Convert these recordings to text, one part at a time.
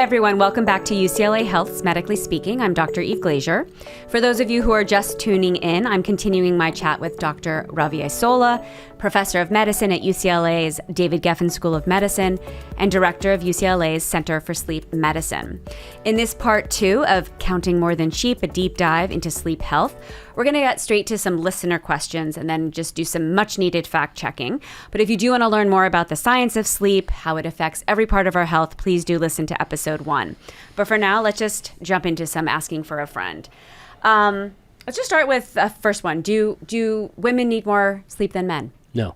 Hey everyone, welcome back to UCLA Health's Medically Speaking. I'm Dr. Eve Glazier. For those of you who are just tuning in, I'm continuing my chat with Dr. Ravi Aysola, professor of medicine at UCLA's David Geffen School of Medicine and director of UCLA's Center for Sleep Medicine. In this part 2 of Counting More Than Sheep, a deep dive into sleep health, we're going to get straight to some listener questions and then just do some much needed fact checking. But if you do want to learn more about the science of sleep, how it affects every part of our health, please do listen to episode 1. But for now, let's just jump into some asking for a friend. Let's just start with the first one. Do women need more sleep than men? No.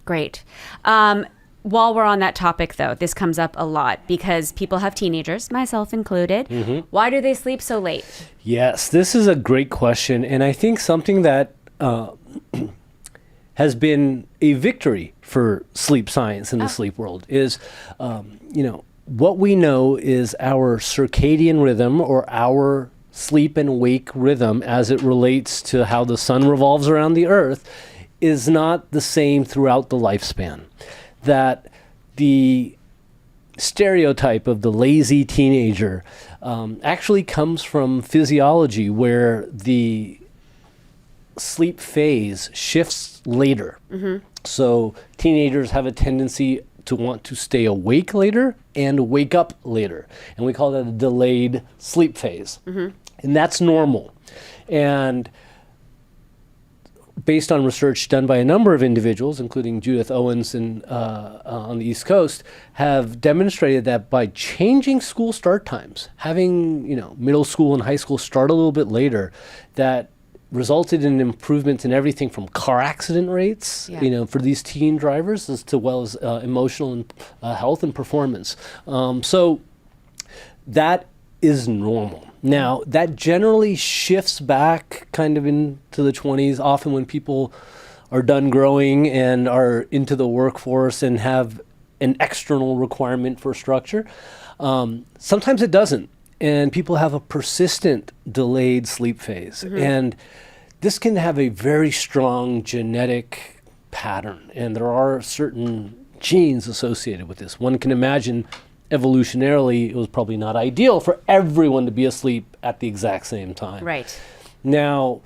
Great. While we're on that topic, though, this comes up a lot because people have teenagers, myself included. Mm-hmm. Why do they sleep so late? Yes, this is a great question. And I think something that has been a victory for sleep science in the sleep world is, what we know is our circadian rhythm or our sleep and wake rhythm as it relates to how the sun revolves around the earth is not the same throughout the lifespan. That the stereotype of the lazy teenager actually comes from physiology where the sleep phase shifts later. Mm-hmm. So teenagers have a tendency to want to stay awake later and wake up later. And we call that a delayed sleep phase. Mm-hmm. And that's normal. And based on research done by a number of individuals, including Judith Owens on the East Coast, have demonstrated that by changing school start times, having middle school and high school start a little bit later, that resulted in improvements in everything from car accident rates, for these teen drivers, as well as emotional and health and performance. So that is normal. Now, that generally shifts back kind of into the 20s, often when people are done growing and are into the workforce and have an external requirement for structure. Sometimes it doesn't, and people have a persistent delayed sleep phase. Mm-hmm. And this can have a very strong genetic pattern, and there are certain genes associated with this. One can imagine evolutionarily, it was probably not ideal for everyone to be asleep at the exact same time. Right. Now,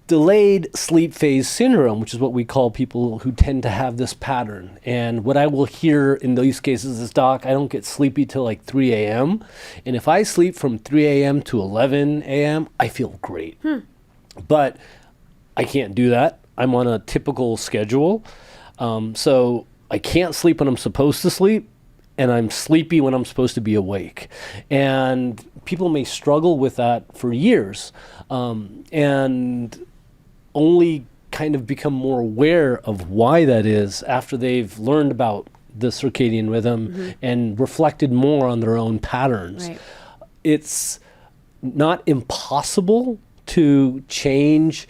delayed sleep phase syndrome, which is what we call people who tend to have this pattern. And what I will hear in these cases is, Doc, I don't get sleepy till like 3 a.m. And if I sleep from 3 a.m. to 11 a.m., I feel great. But I can't do that. I'm on a typical schedule. So I can't sleep when I'm supposed to sleep, and I'm sleepy when I'm supposed to be awake. And people may struggle with that for years, and only kind of become more aware of why that is after they've learned about the circadian rhythm mm-hmm. and reflected more on their own patterns. Right. It's not impossible to change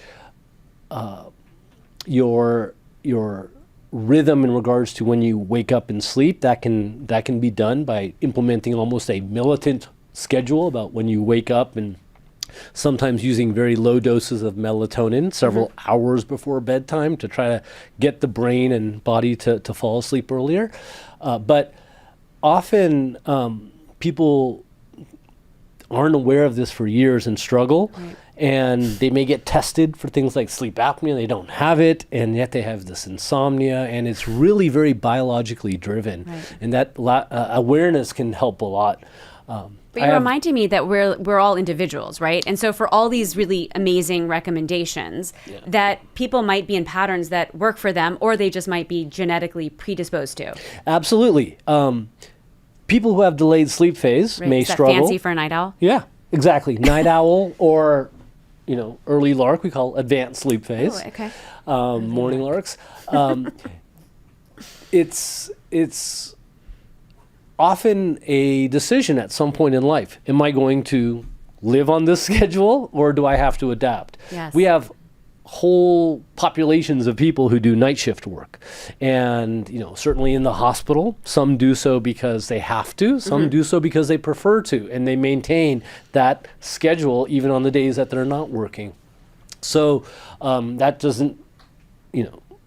your rhythm in regards to when you wake up and sleep. That can be done by implementing almost a militant schedule about when you wake up, and sometimes using very low doses of melatonin several mm-hmm. hours before bedtime to try to get the brain and body to fall asleep earlier. But often people aren't aware of this for years and struggle. Right. And they may get tested for things like sleep apnea. They don't have it, and yet they have this insomnia, and it's really very biologically driven. Right. And that awareness can help a lot. But you're reminding me that we're all individuals, right? And so for all these really amazing recommendations, that people might be in patterns that work for them, or they just might be genetically predisposed to. Absolutely. People who have delayed sleep phase may struggle. Is that fancy for a night owl? Yeah, exactly. Night owl or early lark, we call advanced sleep phase. Oh, okay. Morning larks. It's often a decision at some point in life. Am I going to live on this schedule, or do I have to adapt? Yes. We have whole populations of people who do night shift work. And, certainly in the hospital, some do so because they have to, some mm-hmm. do so because they prefer to, and they maintain that schedule even on the days that they're not working. So that doesn't,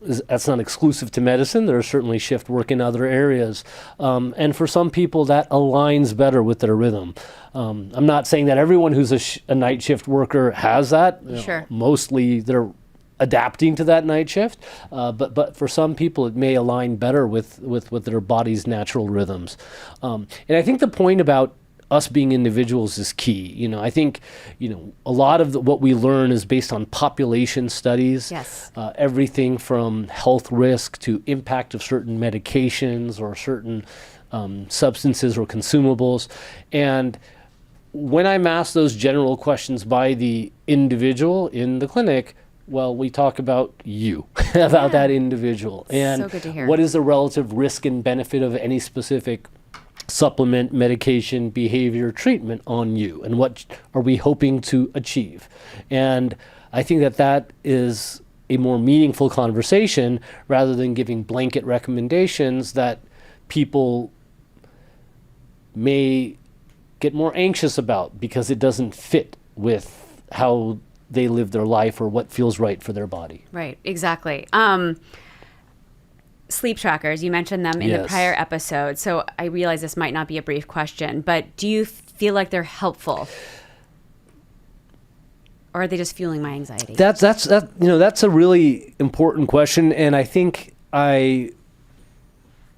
that's not exclusive to medicine. There's certainly shift work in other areas. And for some people, that aligns better with their rhythm. I'm not saying that everyone who's a night shift worker has that. Sure. Mostly they're adapting to that night shift. But for some people, it may align better with their body's natural rhythms. And I think the point about us being individuals is key. I think, a lot of what we learn is based on population studies. Yes. Everything from health risk to impact of certain medications or certain substances or consumables. And when I'm asked those general questions by the individual in the clinic, well, we talk about you, about that individual. And so good to hear. What is the relative risk and benefit of any specific supplement, medication, behavior, treatment on you, and what are we hoping to achieve? And I think that is a more meaningful conversation rather than giving blanket recommendations that people may get more anxious about because it doesn't fit with how they live their life or what feels right for their body. Right, exactly. Sleep trackers, you mentioned them in the prior episode, so I realize this might not be a brief question, but do you feel like they're helpful? Or are they just fueling my anxiety? That's a really important question, and I think I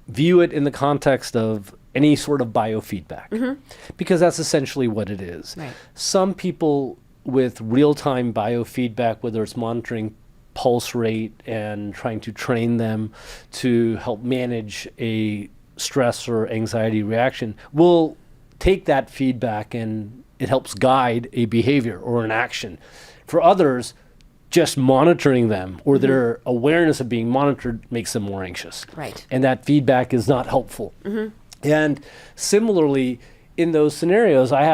view it in the context of any sort of biofeedback, because that's essentially what it is. Right. Some people with real-time biofeedback, whether it's monitoring pulse rate and trying to train them to help manage a stress or anxiety reaction, will take that feedback and it helps guide a behavior or an action. For others, just monitoring them or their awareness of being monitored makes them more anxious. Right. And that feedback is not helpful. And similarly, in those scenarios, I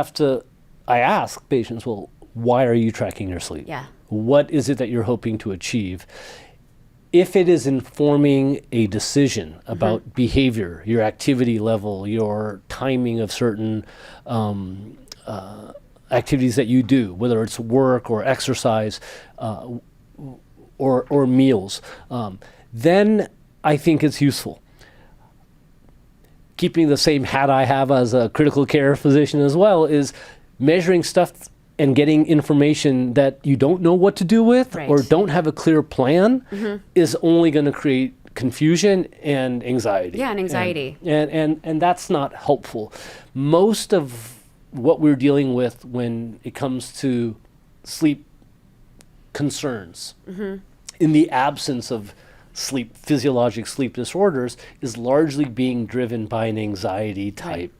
ask patients, well, why are you tracking your sleep? Yeah. What is it that you're hoping to achieve? If it is informing a decision about behavior, your activity level, your timing of certain activities that you do, whether it's work or exercise or meals, then I think it's useful. Keeping the same hat I have as a critical care physician as well is measuring stuff and getting information that you don't know what to do with or don't have a clear plan is only going to create confusion and anxiety. Yeah, and anxiety. And that's not helpful. Most of what we're dealing with when it comes to sleep concerns, in the absence of physiologic sleep disorders, is largely being driven by an anxiety type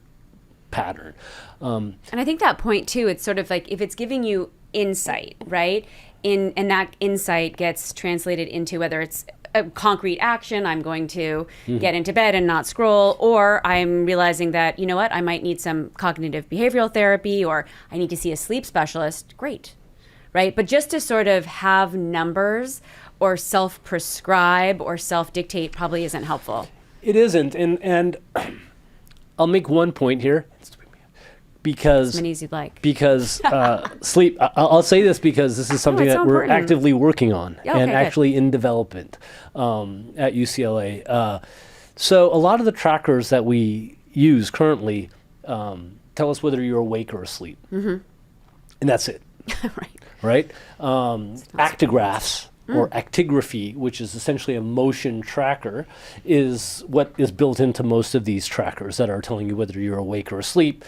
pattern. And I think that point too, it's sort of like if it's giving you insight, right? And that insight gets translated into whether it's a concrete action, I'm going to get into bed and not scroll, or I'm realizing that, you know what, I might need some cognitive behavioral therapy, or I need to see a sleep specialist, great, right? But just to sort of have numbers or self-prescribe or self-dictate probably isn't helpful. It isn't, and I'll make one point here. Because as many as you'd like. Because sleep, I'll say this because this is something that we're actively working on and actually in development at UCLA. So a lot of the trackers that we use currently tell us whether you're awake or asleep. And that's it. Right? Actigraphs or actigraphy, which is essentially a motion tracker, is what is built into most of these trackers that are telling you whether you're awake or asleep.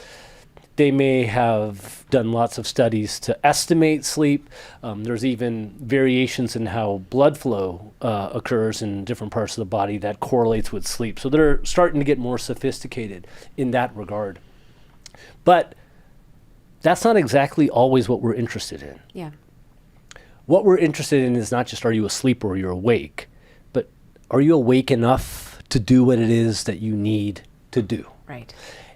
They may have done lots of studies to estimate sleep. There's even variations in how blood flow occurs in different parts of the body that correlates with sleep. So they're starting to get more sophisticated in that regard. But that's not exactly always what we're interested in. Yeah. What we're interested in is not just are you asleep or you're awake, but are you awake enough to do what it is that you need to do? Right.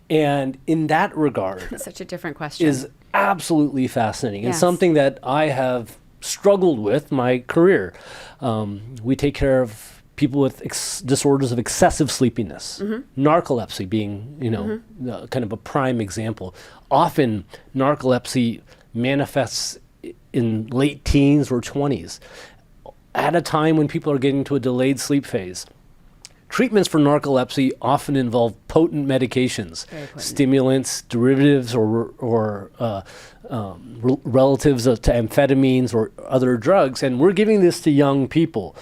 And in that regard, that's such a different question. Is absolutely fascinating. It's something that I have struggled with my career. We take care of people with disorders of excessive sleepiness, narcolepsy being, kind of a prime example. Often narcolepsy manifests in late teens or 20s. at a time when people are getting to a delayed sleep phase. Treatments for narcolepsy often involve potent medications, stimulants, derivatives, or relatives to amphetamines or other drugs. And we're giving this to young people.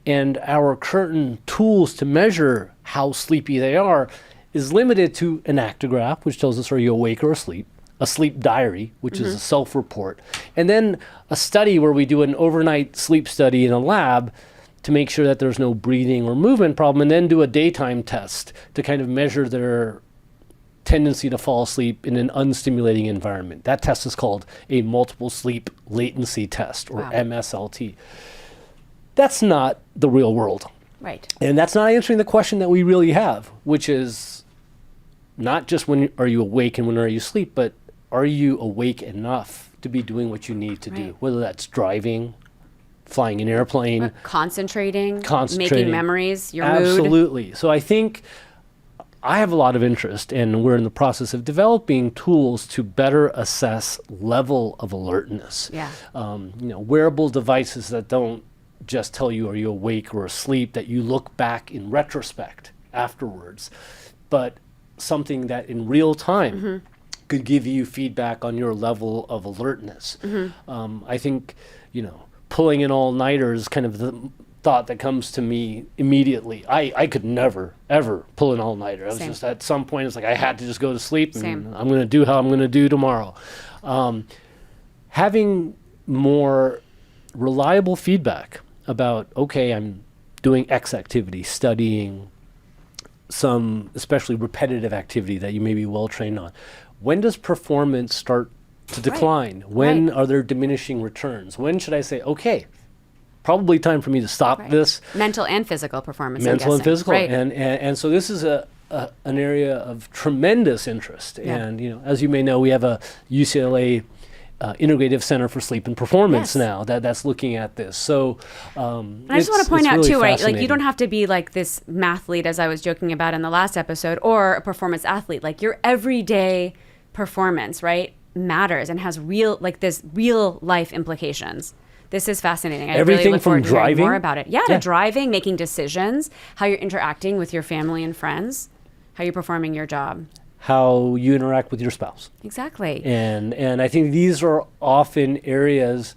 And our current tools to measure how sleepy they are is limited to an actigraph, which tells us are you awake or asleep, a sleep diary, which is a self-report, and then a study where we do an overnight sleep study in a lab to make sure that there's no breathing or movement problem, and then do a daytime test to kind of measure their tendency to fall asleep in an unstimulating environment. That test is called a multiple sleep latency test, or MSLT. That's not the real world. Right. And that's not answering the question that we really have, which is not just when are you awake and when are you asleep, but are you awake enough to be doing what you need to do, whether that's driving, flying an airplane, concentrating, making memories, your mood. Absolutely. So I think I have a lot of interest, and we're in the process of developing tools to better assess level of alertness. Yeah. Wearable devices that don't just tell you are you awake or asleep, that you look back in retrospect afterwards, but something that in real time could give you feedback on your level of alertness. I think, pulling an all-nighter is kind of the thought that comes to me immediately. I could never, ever pull an all-nighter. I was just at some point, it's like I had to just go to sleep, and I'm going to do how I'm going to do tomorrow. Having more reliable feedback about, okay, I'm doing X activity, studying, some especially repetitive activity that you may be well trained on. When does performance start to decline? When are there diminishing returns? When should I say, okay, probably time for me to stop this? Mental and physical performance. Mental and physical. And so this is an area of tremendous interest. And, as you may know, we have a UCLA Integrative Center for Sleep and Performance now that's looking at this. So I just want to point out really too, right? Like, you don't have to be like this mathlete, as I was joking about in the last episode, or a performance athlete. Like, your everyday performance, right, matters and has real life implications. This is fascinating. I really look forward to hearing more about it. To driving, making decisions, how you're interacting with your family and friends, how you're performing your job, how you interact with your spouse. Exactly. And I think these are often areas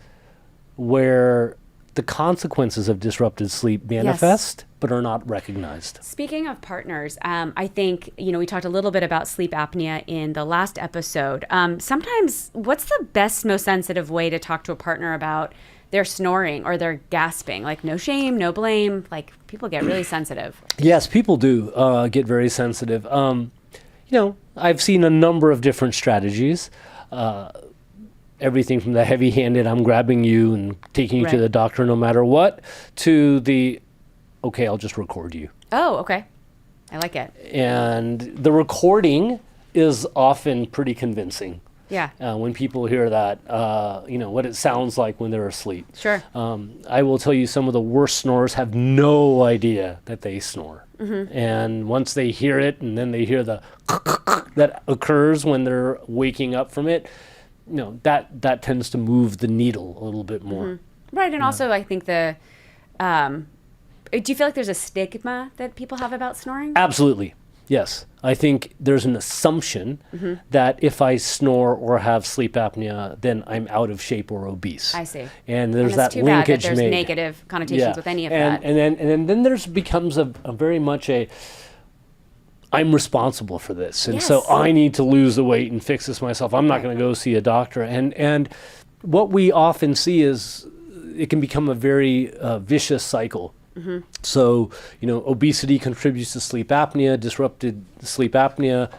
where the consequences of disrupted sleep manifest, but are not recognized. Speaking of partners, I think, we talked a little bit about sleep apnea in the last episode. Sometimes, what's the best, most sensitive way to talk to a partner about their snoring or their gasping? Like, no shame, no blame. Like, people get really sensitive. Yes, people do get very sensitive. I've seen a number of different strategies. Everything from the heavy-handed, I'm grabbing you and taking you to the doctor no matter what, to the, okay, I'll just record you. Oh, okay. I like it. And the recording is often pretty convincing. Yeah. When people hear that, what it sounds like when they're asleep. Sure. I will tell you, some of the worst snorers have no idea that they snore. And once they hear it, and then they hear the that occurs when they're waking up from it, that tends to move the needle a little bit more. Right. And also, I think do you feel like there's a stigma that people have about snoring? Absolutely. Yes. I think there's an assumption that if I snore or have sleep apnea, then I'm out of shape or obese. I see. And there's that too linkage bad that there's made. negative connotations with any of that. And then there's becomes a very much I'm responsible for this, and so I need to lose the weight and fix this myself. I'm not going to go see a doctor. And what we often see is it can become a very vicious cycle. So, obesity contributes to sleep apnea, disrupted sleep apnea.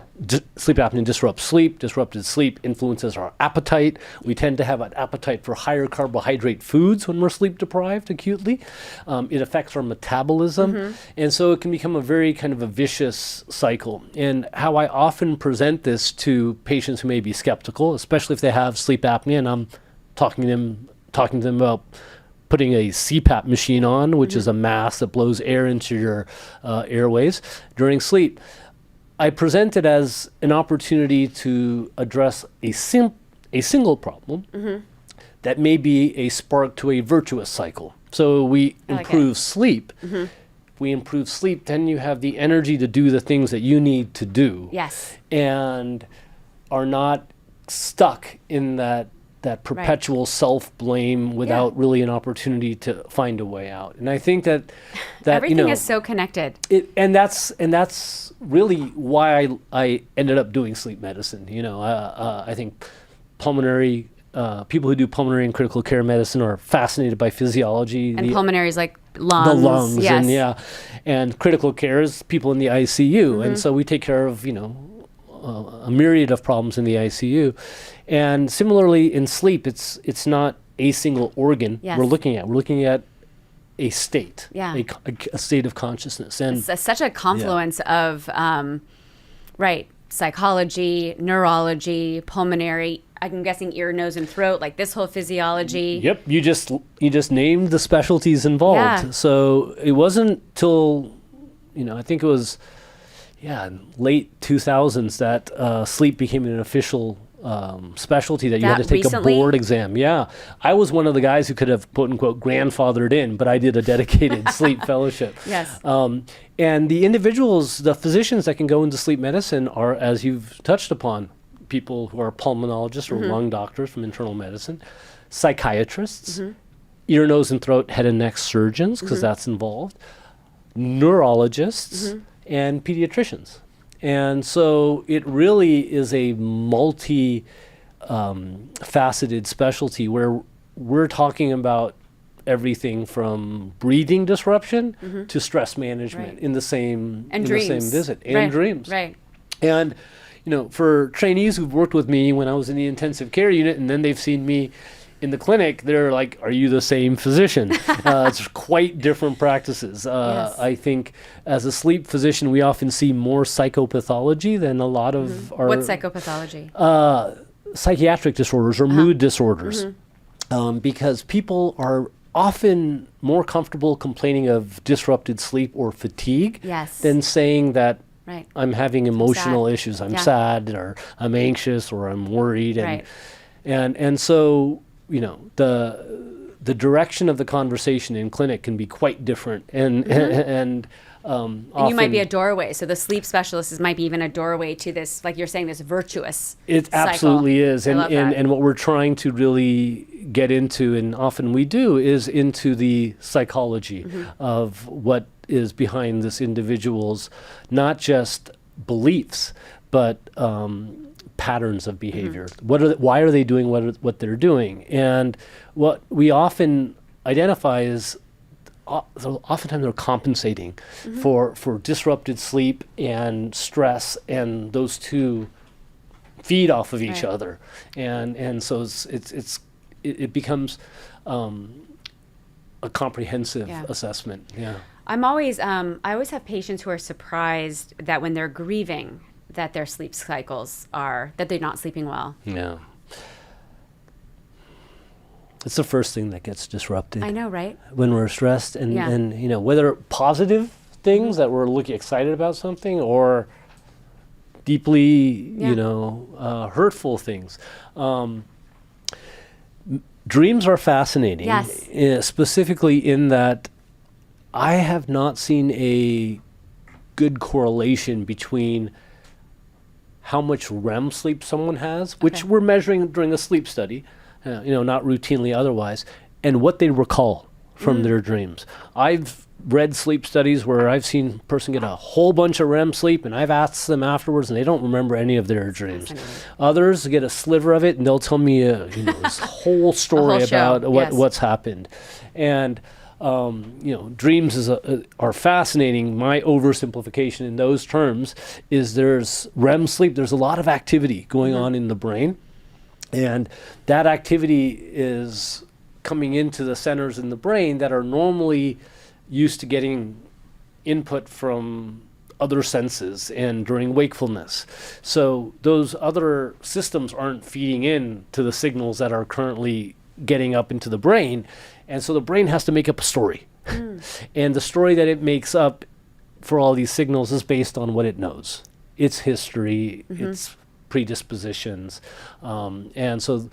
Sleep apnea disrupts sleep. Disrupted sleep influences our appetite. We tend to have an appetite for higher carbohydrate foods when we're sleep deprived acutely. It affects our metabolism. And so it can become a very kind of a vicious cycle. And how I often present this to patients who may be skeptical, especially if they have sleep apnea, and I'm talking to them about putting a CPAP machine on, which is a mask that blows air into your airways during sleep. I present it as an opportunity to address a single problem that may be a spark to a virtuous cycle. So we like improve sleep. If we improve sleep, then you have the energy to do the things that you need to do. Yes. And are not stuck in that perpetual self-blame without really an opportunity to find a way out. And I think that everything is so connected. And that's really why I ended up doing sleep medicine. I think pulmonary people who do pulmonary and critical care medicine are fascinated by physiology. And pulmonary is like lungs. The lungs, yes. and critical care is people in the ICU, and so we take care of a myriad of problems in the ICU. And similarly in sleep, it's not a single organ we're looking at. We're looking at a state, a state of consciousness. And it's such a confluence of, psychology, neurology, pulmonary, I'm guessing ear, nose, and throat, like this whole physiology. Yep, you just named the specialties involved. Yeah. So it wasn't till, I think it was, late 2000s that sleep became an official specialty that you had to take recently? A board exam. Yeah. I was one of the guys who could have, quote unquote, grandfathered in, but I did a dedicated sleep fellowship. Yes. And the physicians that can go into sleep medicine are, as you've touched upon, people who are pulmonologists or lung doctors from internal medicine, psychiatrists, ear, nose, and throat, head and neck surgeons, because that's involved, neurologists, and pediatricians. And so it really is a faceted specialty where we're talking about everything from breathing disruption to stress management in the same visit, and dreams. Right. And for trainees who've worked with me when I was in the intensive care unit, and then they've seen me in the clinic, they're like, "Are you the same physician?" It's quite different practices. Yes. I think as a sleep physician, we often see more psychopathology than a lot of our... What's psychopathology? Psychiatric disorders or mood disorders. Because people are often more comfortable complaining of disrupted sleep or fatigue than saying that I'm having emotional issues. I'm sad, or I'm anxious, or I'm worried. And so, the direction of the conversation in clinic can be quite different. And you might be a doorway. So the sleep specialist might be even a doorway to this, like you're saying, this virtuous It cycle. Absolutely is. And what we're trying to really get into, and often we do, is into the psychology of what is behind this individual's not just beliefs, but patterns of behavior. Why are they doing what they're doing? And what we often identify is oftentimes they're compensating for disrupted sleep and stress, and those two feed off of each other, and so it becomes a comprehensive assessment. I always have patients who are surprised that when they're grieving, that their sleep cycles that they're not sleeping well. Yeah. It's the first thing that gets disrupted. I know, right? When we're stressed, and whether positive things that we're excited about something, or deeply, hurtful things. Dreams are fascinating. Yes. Specifically in that I have not seen a good correlation between how much REM sleep someone has, which we're measuring during a sleep study, not routinely otherwise, and what they recall from their dreams. I've read sleep studies where I've seen a person get a whole bunch of REM sleep, and I've asked them afterwards, and they don't remember any of their dreams. Others get a sliver of it, and they'll tell me this whole story about what's happened. And dreams are fascinating. My oversimplification in those terms is there's REM sleep. There's a lot of activity going on in the brain, and that activity is coming into the centers in the brain that are normally used to getting input from other senses and during wakefulness. So those other systems aren't feeding in to the signals that are currently getting up into the brain. And so the brain has to make up a story. And the story that it makes up for all these signals is based on what it knows. Its history, its predispositions. And so,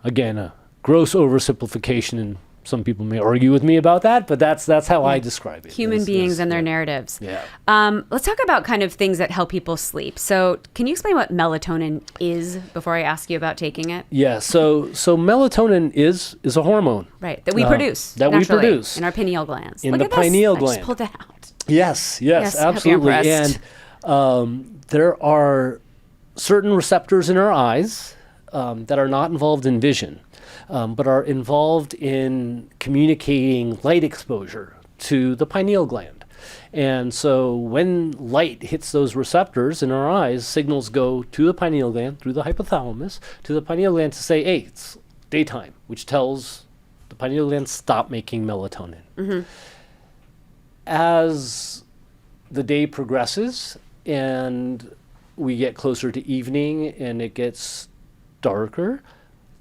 again, a gross oversimplification, and Some people may argue with me about that, but that's how I describe it. Human beings and their narratives. Yeah. Let's talk about kind of things that help people sleep. So can you explain what melatonin is before I ask you about taking it? Yeah. So melatonin is a hormone. Right. That we produce. That we produce. In our pineal glands. In Look the at this. pineal I gland. just pulled that out. Yes, Yes, absolutely. I hope you're And there are certain receptors in our eyes that are not involved in vision, but are involved in communicating light exposure to the pineal gland. And so when light hits those receptors in our eyes, signals go to the pineal gland through the hypothalamus to the pineal gland to say, hey, it's daytime, which tells the pineal gland stop making melatonin. Mm-hmm. As the day progresses and we get closer to evening and it gets darker,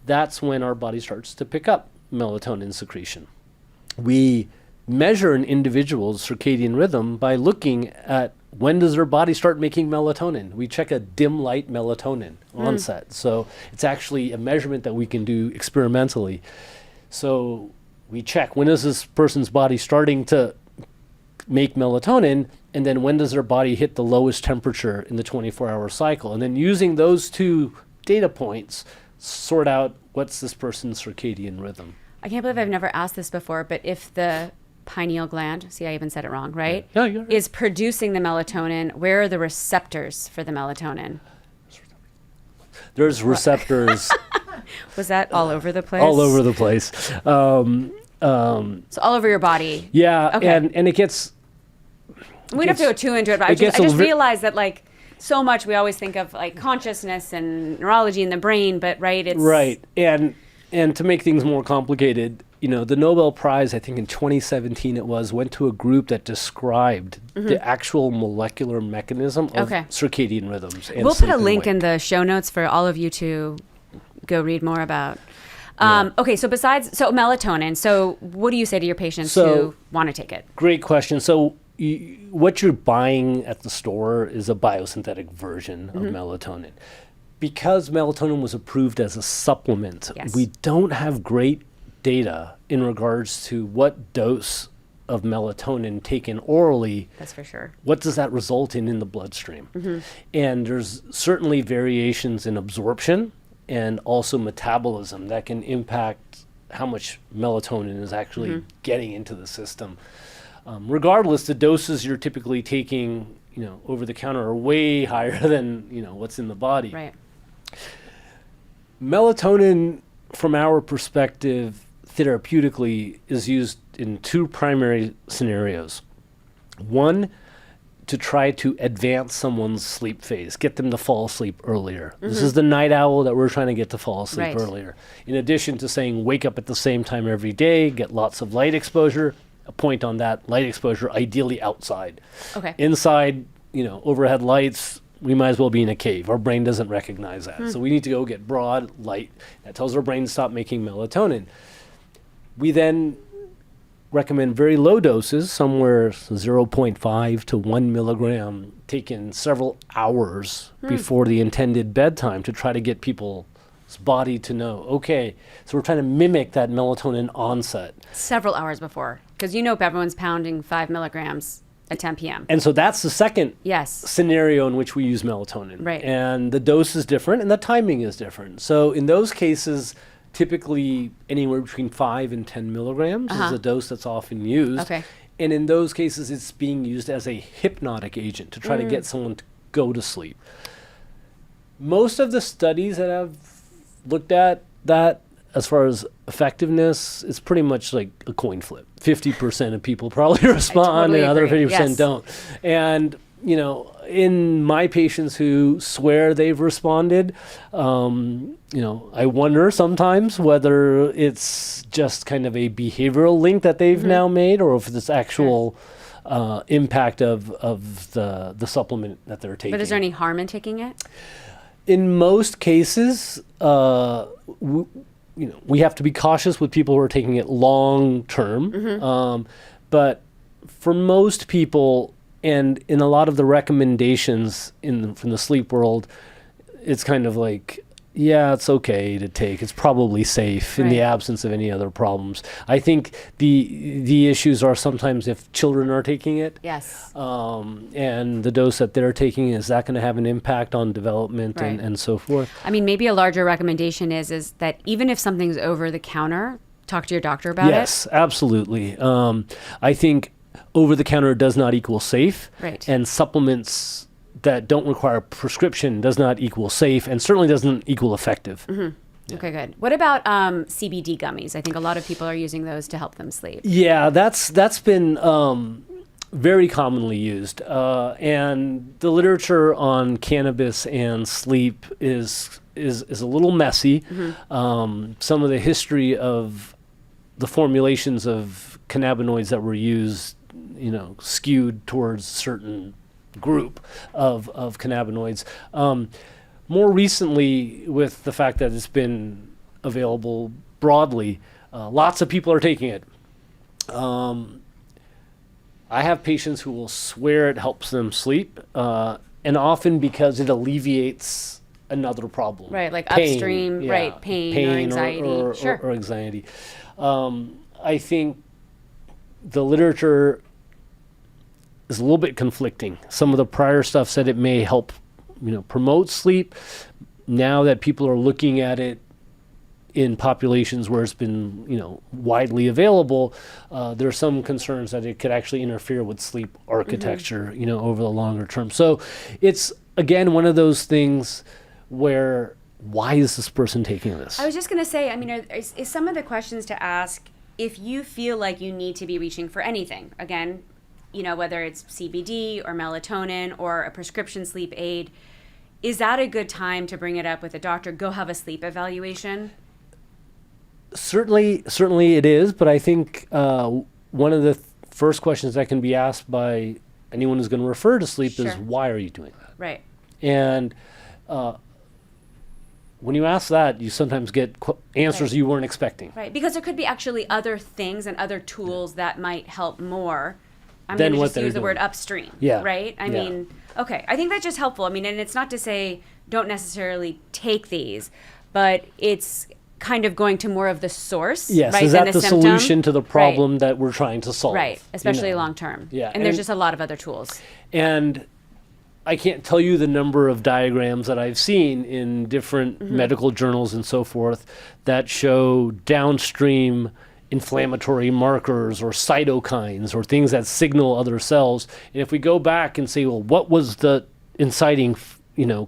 that's when our body starts to pick up melatonin secretion. We measure an individual's circadian rhythm by looking at when does their body start making melatonin. We check a dim light melatonin onset. So it's actually a measurement that we can do experimentally. So we check when is this person's body starting to make melatonin, and then when does their body hit the lowest temperature in the 24-hour cycle. And then using those two data points, sort out what's this person's circadian rhythm. I can't believe I've never asked this before, but if the pineal gland, see, I even said it wrong, right? Yeah, you're right. Is producing the melatonin, where are the receptors for the melatonin? There's receptors Was that all over the place? all over the place. So all over your body. Yeah, Okay. and it gets... We don't have to go too into it, but I it just gets a li- realized that like so much we always think of like consciousness and neurology in the brain, but it's Right, and to make things more complicated, the Nobel Prize, I think in 2017 it was, went to a group that described the actual molecular mechanism of circadian rhythms. And We'll put a sleep link and in the show notes for all of you to go read more about. Okay, so so melatonin, so what do you say to your patients who want to take it? Great question. So what you're buying at the store is a biosynthetic version of melatonin. Because melatonin was approved as a supplement, we don't have great data in regards to what dose of melatonin taken orally. That's for sure. What does that result in the bloodstream? And there's certainly variations in absorption and also metabolism that can impact how much melatonin is actually getting into the system. Regardless, the doses you're typically taking, over the counter are way higher than, what's in the body. Right. Melatonin, from our perspective, therapeutically, is used in two primary scenarios. One, to try to advance someone's sleep phase, get them to fall asleep earlier. This is the night owl that we're trying to get to fall asleep earlier. In addition to saying wake up at the same time every day, get lots of light exposure. A point on that, light exposure, ideally outside. Okay. Inside, overhead lights, we might as well be in a cave. Our brain doesn't recognize that. So we need to go get broad light that tells our brain to stop making melatonin. We then recommend very low doses, somewhere 0.5 to 1 milligram, taken several hours before the intended bedtime to try to get people's body to know, okay, so we're trying to mimic that melatonin onset. Several hours before, because everyone's pounding 5 milligrams at 10 p.m. And so that's the second Yes. scenario in which we use melatonin. Right. And the dose is different and the timing is different. So in those cases, typically anywhere between 5 and 10 milligrams is a dose that's often used. Okay. And in those cases, it's being used as a hypnotic agent to try to get someone to go to sleep. Most of the studies that have looked at that, as far as effectiveness, it's pretty much like a coin flip. 50% of people probably respond and other 50% don't. And, in my patients who swear they've responded, I wonder sometimes whether it's just kind of a behavioral link that they've now made, or if it's actual impact of the supplement that they're taking. But is there any harm in taking it? In most cases, we have to be cautious with people who are taking it long term. But for most people, and in a lot of the recommendations from the sleep world, it's kind of like yeah, it's okay to take. It's probably safe in the absence of any other problems. I think the issues are sometimes if children are taking it. Yes. And the dose that they're taking, is that going to have an impact on development and so forth? I mean, maybe a larger recommendation is that even if something's over the counter, talk to your doctor about it. Yes, absolutely. I think over the counter does not equal safe. Right. And supplements that don't require prescription does not equal safe, and certainly doesn't equal effective. Mm-hmm. Yeah. Okay, good. What about CBD gummies? I think a lot of people are using those to help them sleep. Yeah, that's been very commonly used, and the literature on cannabis and sleep is a little messy. Mm-hmm. Some of the history of the formulations of cannabinoids that were used, skewed towards certain group of cannabinoids. More recently, with the fact that it's been available broadly, lots of people are taking it. I have patients who will swear it helps them sleep, and often because it alleviates another problem. Right, like pain, upstream, pain or anxiety. Or anxiety. I think the literature is a little bit conflicting. Some of the prior stuff said it may help, promote sleep. Now that people are looking at it in populations where it's been, widely available, there are some concerns that it could actually interfere with sleep architecture, over the longer term. So it's, again, one of those things where, why is this person taking this? I was just going to say, is some of the questions to ask if you feel like you need to be reaching for anything, again, whether it's CBD or melatonin or a prescription sleep aid, is that a good time to bring it up with a doctor? Go have a sleep evaluation? Certainly it is, but I think one of the first questions that can be asked by anyone who's going to refer to sleep is, why are you doing that? Right. And when you ask that, you sometimes get answers you weren't expecting. Right, because there could be actually other things and other tools that might help more. I'm going to just use the word upstream, right? I mean, okay, I think that's just helpful. And it's not to say don't necessarily take these, but it's kind of going to more of the source, yes, right? Is that the solution to the problem that we're trying to solve? Right, especially long term. Yeah. And there's just a lot of other tools. And I can't tell you the number of diagrams that I've seen in different medical journals and so forth that show downstream inflammatory markers or cytokines or things that signal other cells. And if we go back and say, well, what was the inciting,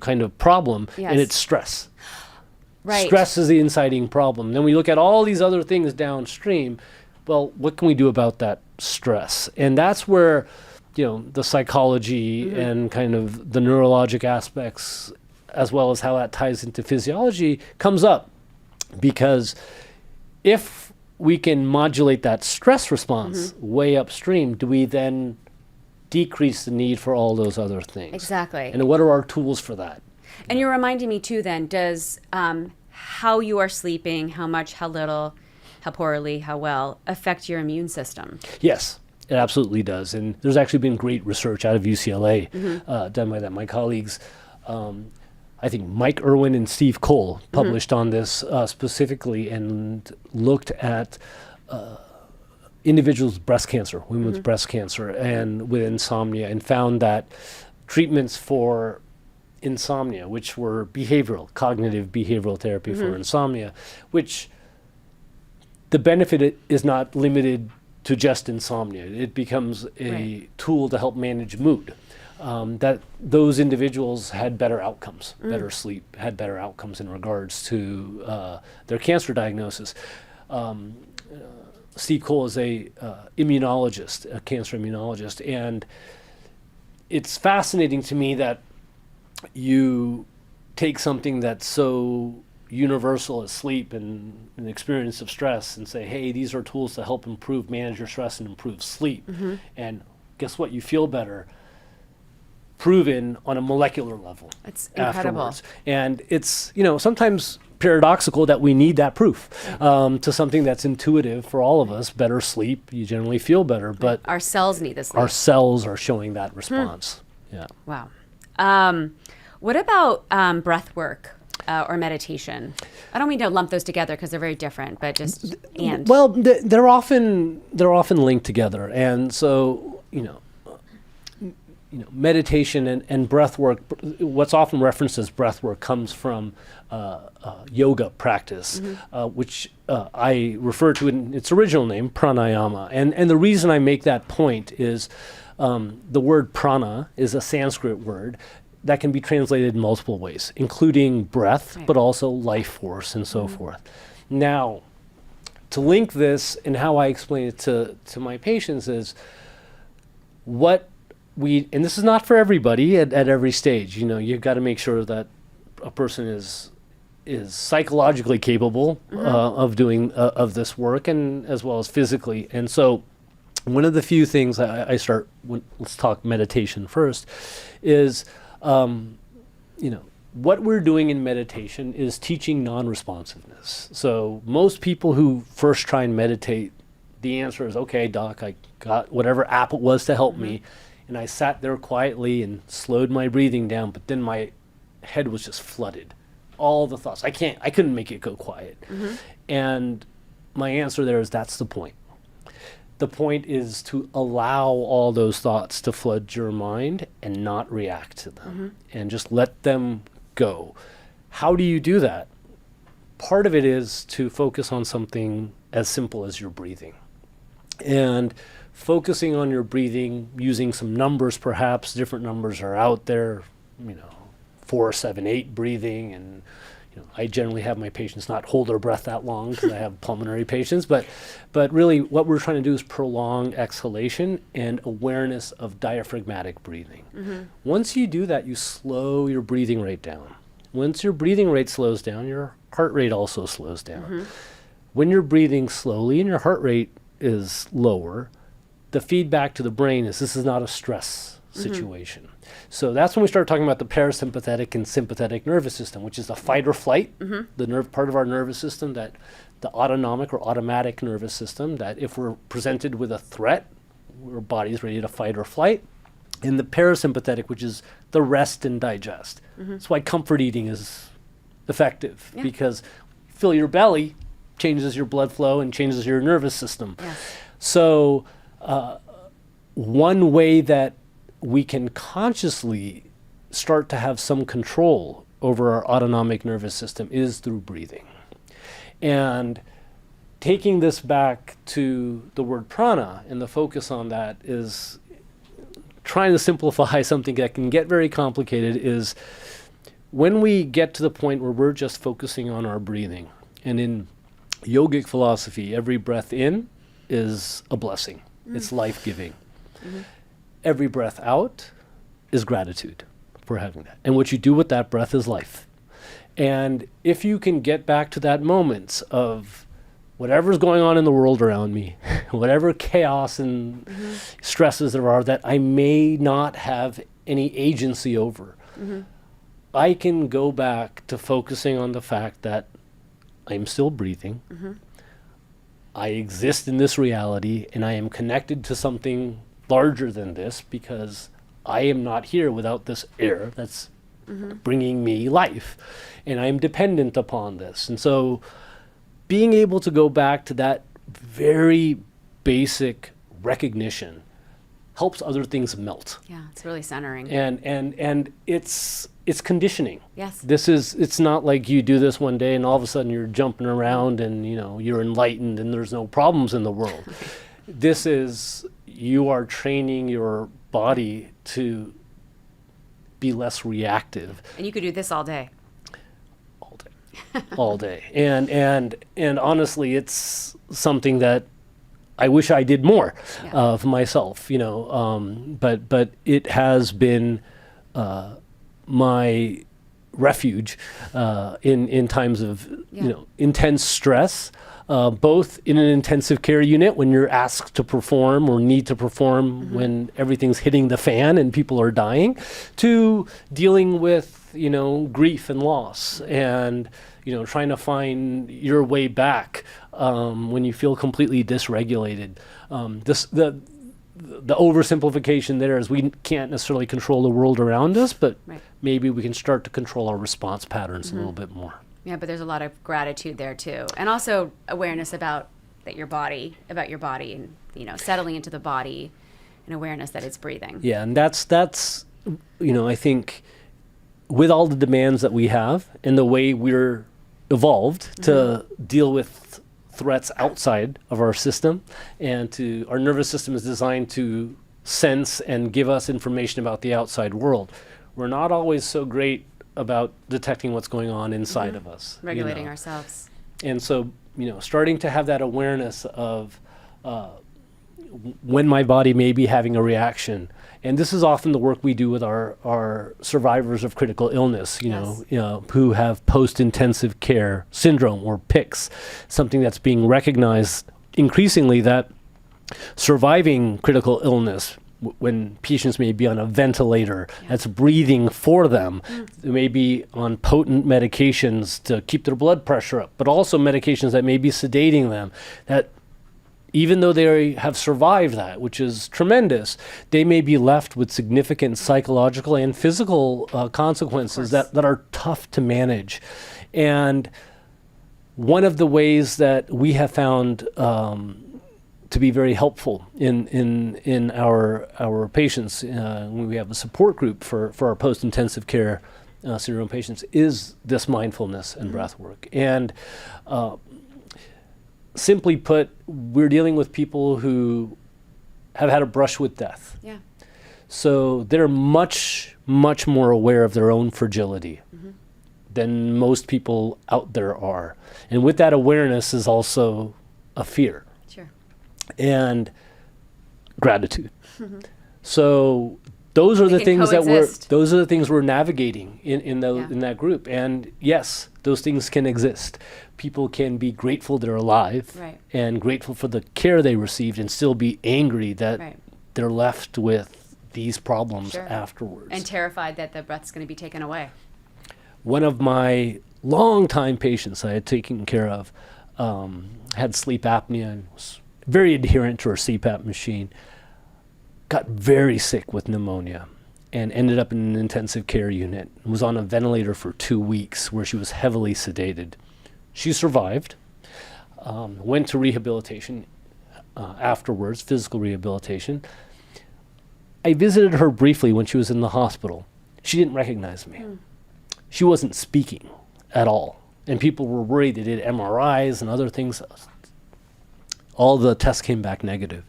kind of problem? Yes. And it's stress. Right. Stress is the inciting problem. Then we look at all these other things downstream. Well, what can we do about that stress? And that's where, the psychology and kind of the neurologic aspects, as well as how that ties into physiology, comes up. Because if we can modulate that stress response way upstream, do we then decrease the need for all those other things? Exactly. And what are our tools for that? And you're reminding me too then, does how you are sleeping, how much, how little, how poorly, how well, affect your immune system? Yes, it absolutely does. And there's actually been great research out of UCLA done by my colleagues. I think Mike Irwin and Steve Cole published on this specifically and looked at individuals with breast cancer, women with breast cancer, and with insomnia, and found that treatments for insomnia, which were cognitive behavioral therapy for insomnia, which the benefit is not limited to just insomnia. It becomes a tool to help manage mood. That those individuals had better outcomes, better sleep, had better outcomes in regards to their cancer diagnosis. Steve Cole is a immunologist, a cancer immunologist, and it's fascinating to me that you take something that's so universal as sleep and an experience of stress and say, hey, these are tools to help manage your stress and improve sleep. And guess what? You feel better. Proven on a molecular level. It's incredible. Afterwards. And it's, sometimes paradoxical that we need that proof to something that's intuitive for all of us. Better sleep, you generally feel better, but our cells need the sleep. Our cells are showing that response. Yeah. Wow. What about breath work or meditation? I don't mean to lump those together because they're very different, but just and. Well, they're often linked together, and so meditation and breath work. What's often referenced as breath work comes from yoga practice, which I refer to in its original name, pranayama. And the reason I make that point is the word prana is a Sanskrit word that can be translated in multiple ways, including breath, but also life force and so forth. Now, to link this and how I explain it to my patients is and this is not for everybody at every stage. You've got to make sure that a person is psychologically capable of doing this work, and as well as physically. And so one of the few things I start let's talk meditation first, is what we're doing in meditation is teaching non-responsiveness. So most people who first try and meditate, the answer is, okay, doc, I got whatever app it was to help me, and I sat there quietly and slowed my breathing down, but then my head was just flooded. All the thoughts. I couldn't make it go quiet. And my answer there is, that's the point. The point is to allow all those thoughts to flood your mind and not react to them, and just let them go. How do you do that? Part of it is to focus on something as simple as your breathing. And focusing on your breathing, using some numbers perhaps, different numbers are out there, 4, 7, 8 breathing, and I generally have my patients not hold their breath that long because I have pulmonary patients, but really what we're trying to do is prolong exhalation and awareness of diaphragmatic breathing. Once you do that, you slow your breathing rate down. Once your breathing rate slows down, your heart rate also slows down. When you're breathing slowly and your heart rate is lower, the feedback to the brain is this is not a stress situation. So that's when we start talking about the parasympathetic and sympathetic nervous system, which is the fight or flight, the part of our nervous system, that the autonomic or automatic nervous system, that if we're presented with a threat, our body's ready to fight or flight. And the parasympathetic, which is the rest and digest. That's why comfort eating is effective, because fill your belly changes your blood flow and changes your nervous system. So one way that we can consciously start to have some control over our autonomic nervous system is through breathing. And taking this back to the word prana and the focus on that is trying to simplify something that can get very complicated. Is when we get to the point where we're just focusing on our breathing, and in yogic philosophy, every breath in is a blessing. It's life-giving. Every breath out is gratitude for having that. And what you do with that breath is life. And if you can get back to that moment of whatever's going on in the world around me, whatever chaos and stresses there are that I may not have any agency over, I can go back to focusing on the fact that I'm still breathing. I exist in this reality, and I am connected to something larger than this, because I am not here without this air that's bringing me life, and I am dependent upon this. And so being able to go back to that very basic recognition helps other things melt. Yeah, it's really centering. And it's conditioning. Yes. It's not like you do this one day and all of a sudden you're jumping around and you're enlightened and there's no problems in the world. This is, you are training your body to be less reactive. And you could do this all day. All day. And honestly, it's something that I wish I did more of myself, but it has been my refuge in times of intense stress, both in an intensive care unit when you're asked to perform or need to perform when everything's hitting the fan and people are dying, to dealing with grief and loss, and trying to find your way back when you feel completely dysregulated. the oversimplification there is we can't necessarily control the world around us, but maybe we can start to control our response patterns a little bit more. Yeah, but there's a lot of gratitude there too, and also awareness about your body, and settling into the body, and awareness that it's breathing. Yeah, and that's I think with all the demands that we have and the way we're evolved to deal with threats outside of our system, and our nervous system is designed to sense and give us information about the outside world. We're not always so great about detecting what's going on inside of us. Regulating ourselves. And so, starting to have that awareness of when my body may be having a reaction. And this is often the work we do with our survivors of critical illness, who have post-intensive care syndrome, or PICS, something that's being recognized increasingly, that surviving critical illness, when patients may be on a ventilator that's breathing for them, they may be on potent medications to keep their blood pressure up, but also medications that may be sedating them, that even though they have survived that, which is tremendous, they may be left with significant psychological and physical consequences that are tough to manage. And one of the ways that we have found to be very helpful in our patients, when we have a support group for our post-intensive care syndrome patients, is this mindfulness and breath work. And simply put, we're dealing with people who have had a brush with death. Yeah. So they're much, much more aware of their own fragility than most people out there are. And with that awareness is also a fear. Sure. And gratitude. So those are the things we're navigating in that group. And yes, those things can exist. People can be grateful they're alive, and grateful for the care they received, and still be angry that they're left with these problems afterwards. And terrified that the breath's going to be taken away. One of my longtime patients I had taken care of had sleep apnea and was very adherent to her CPAP machine, got very sick with pneumonia, and ended up in an intensive care unit, and was on a ventilator for 2 weeks where she was heavily sedated. She survived, went to rehabilitation afterwards, physical rehabilitation. I visited her briefly when she was in the hospital. She didn't recognize me. She wasn't speaking at all. And people were worried. They did MRIs and other things. All the tests came back negative.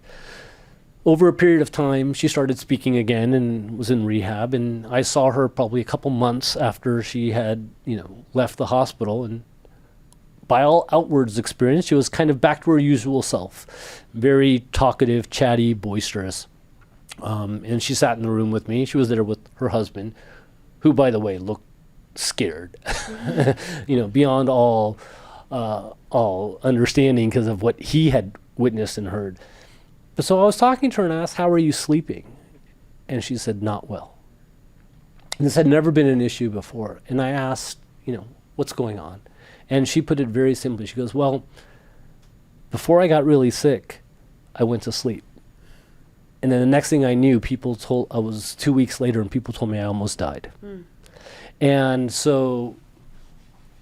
Over a period of time, she started speaking again and was in rehab. And I saw her probably a couple months after she had, left the hospital. And by all outwards experience, she was kind of back to her usual self. Very talkative, chatty, boisterous. And she sat in the room with me. She was there with her husband, who, by the way, looked scared, beyond all understanding because of what he had witnessed and heard. But so I was talking to her and I asked, "How are you sleeping?" And she said, "Not well." And this had never been an issue before. And I asked, "What's going on?" And she put it very simply. She goes, "Well, before I got really sick, I went to sleep. And then the next thing I knew, I was 2 weeks later and people told me I almost died." And so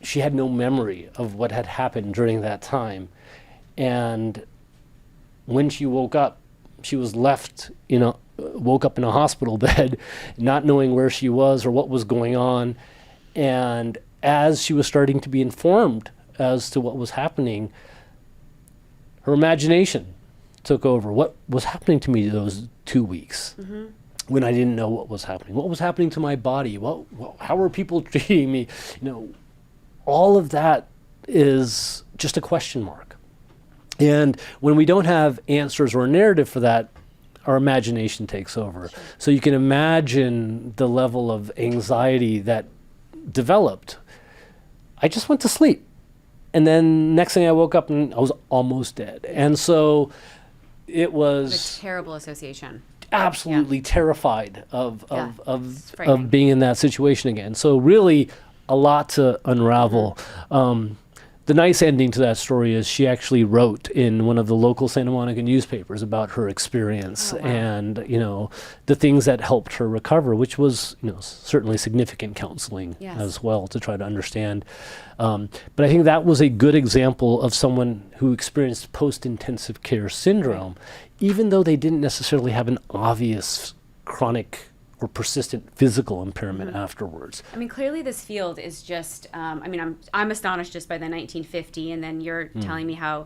she had no memory of what had happened during that time. And when she woke up, she was woke up in a hospital bed, not knowing where she was or what was going on. And as she was starting to be informed as to what was happening, her imagination took over. What was happening to me those 2 weeks when I didn't know what was happening? What was happening to my body? How were people treating me? All of that is just a question mark. And when we don't have answers or a narrative for that, our imagination takes over. Sure. So you can imagine the level of anxiety that developed. I just went to sleep. And then next thing I woke up and I was almost dead. And so it was a terrible association. Absolutely terrified of being in that situation again. So really a lot to unravel. The the nice ending to that story is she actually wrote in one of the local Santa Monica newspapers about her experience and, the things that helped her recover, which was, certainly significant counseling as well to try to understand. But I think that was a good example of someone who experienced post-intensive care syndrome, even though they didn't necessarily have an obvious chronic or persistent physical impairment afterwards. I mean, clearly this field is just, I'm astonished just by the 1950, and then you're telling me how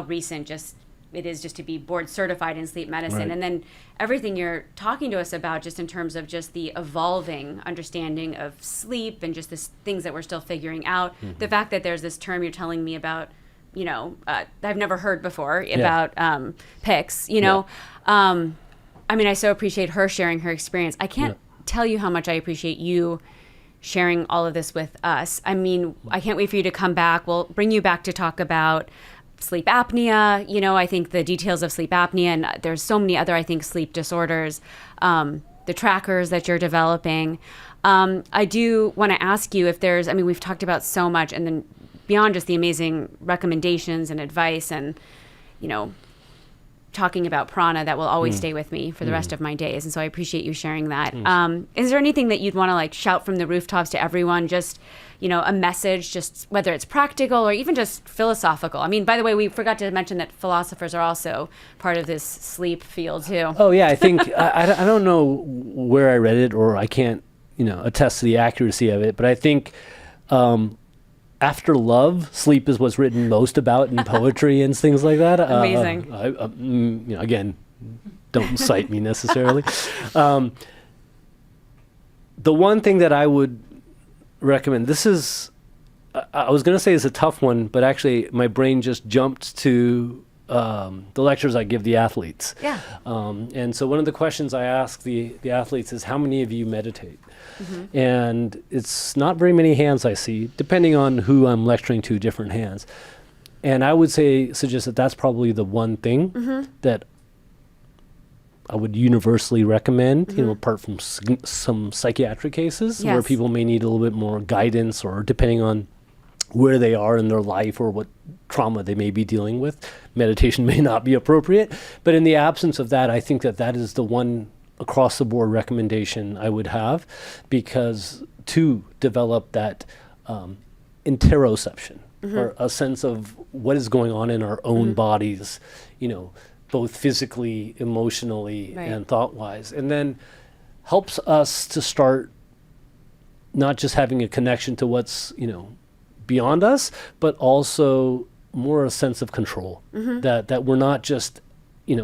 recent it is just to be board certified in sleep medicine. Right. And then everything you're talking to us about just in terms of just the evolving understanding of sleep and just the things that we're still figuring out. The fact that there's this term you're telling me about, I've never heard before about PICS, I so appreciate her sharing her experience. I can't tell you how much I appreciate you sharing all of this with us. I can't wait for you to come back. We'll bring you back to talk about sleep apnea. I think the details of sleep apnea, and there's so many other, sleep disorders, the trackers that you're developing. I do want to ask you if there's, we've talked about so much, and then beyond just the amazing recommendations and advice and, talking about prana that will always stay with me for the rest of my days. And so I appreciate you sharing that. Is there anything that you'd want to shout from the rooftops to everyone, just, a message, just whether it's practical or even just philosophical? By the way, we forgot to mention that philosophers are also part of this sleep field too. Oh yeah, I think, I don't know where I read it, or I can't, attest to the accuracy of it, but I think, after love, sleep is what's written most about in poetry and things like that. Amazing. Again, don't cite me necessarily. The one thing that I would recommend, this is, I was going to say it's a tough one, but actually my brain just jumped to the lectures I give the athletes. Yeah. And so one of the questions I ask the athletes is, how many of you meditate? And it's not very many hands I see, depending on who I'm lecturing to, different hands. And I would suggest that that's probably the one thing that I would universally recommend, apart from some psychiatric cases where people may need a little bit more guidance, or depending on where they are in their life or what trauma they may be dealing with, meditation may not be appropriate. But in the absence of that, I think that is the one across the board recommendation I would have, because to develop that interoception, or a sense of what is going on in our own bodies, both physically, emotionally, and thought-wise, and then helps us to start not just having a connection to what's, beyond us, but also more a sense of control, that we're not just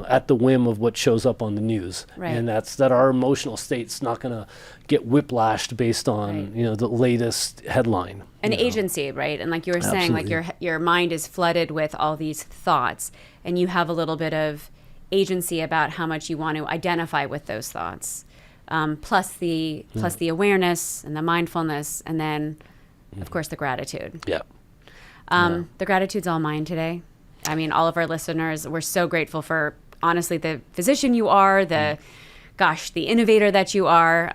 at the whim of what shows up on the news. And that our emotional state's not going to get whiplashed based on, the latest headline. And agency, right? And like you were saying, like your mind is flooded with all these thoughts, and you have a little bit of agency about how much you want to identify with those thoughts. Plus the awareness and the mindfulness, and then of course the gratitude. The gratitude's all mine today. All of our listeners, we're so grateful for, honestly, the physician you are, the innovator that you are,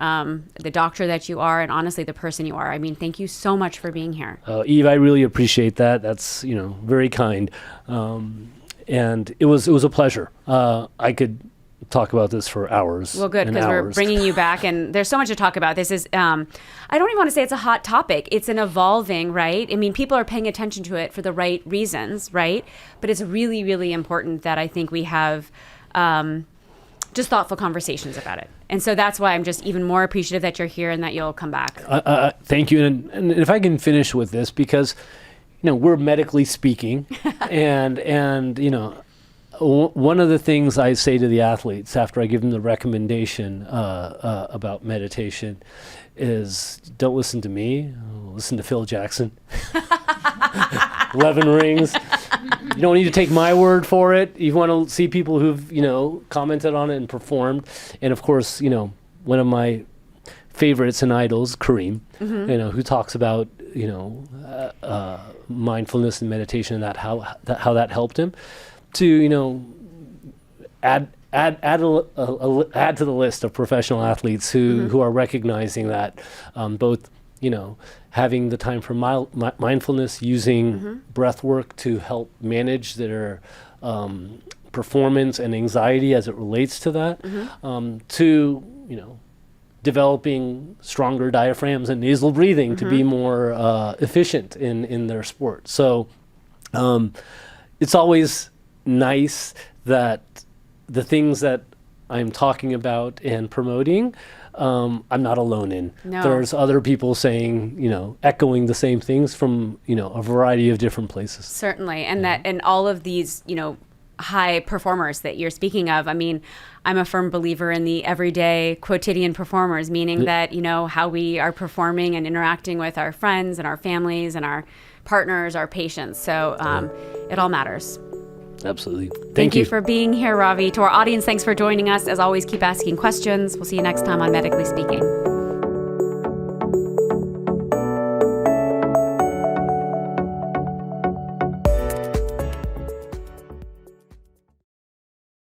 the doctor that you are, and honestly, the person you are. Thank you so much for being here. Eve, I really appreciate that. That's, very kind. And it was a pleasure. I could talk about this for hours. Well, good, because we're bringing you back, and there's so much to talk about. This is, I don't even want to say it's a hot topic. It's an evolving, right? People are paying attention to it for the right reasons, right? But it's really, really important that I think we have just thoughtful conversations about it. And so that's why I'm just even more appreciative that you're here and that you'll come back. Thank you. And if I can finish with this, because, we're medically speaking, and one of the things I say to the athletes after I give them the recommendation about meditation is, don't listen to me, listen to Phil Jackson. 11 Rings. You don't need to take my word for it. You want to see people who've, commented on it and performed. And of course, one of my favorites and idols, Kareem, who talks about, mindfulness and meditation, and how that helped him to, add to the list of professional athletes who are recognizing that both having the time for mindfulness, using breath work to help manage their performance and anxiety as it relates to that, to, developing stronger diaphragms and nasal breathing to be more efficient in their sport. So it's always nice that the things that I'm talking about and promoting, I'm not alone in. No. There's other people saying, echoing the same things from, a variety of different places. Certainly. And and all of these, high performers that you're speaking of, I mean, I'm a firm believer in the everyday quotidian performers, meaning that, how we are performing and interacting with our friends and our families and our partners, our patients. So it all matters. Absolutely. Thank you for being here, Ravi. To our audience, thanks for joining us. As always, keep asking questions. We'll see you next time on Medically Speaking.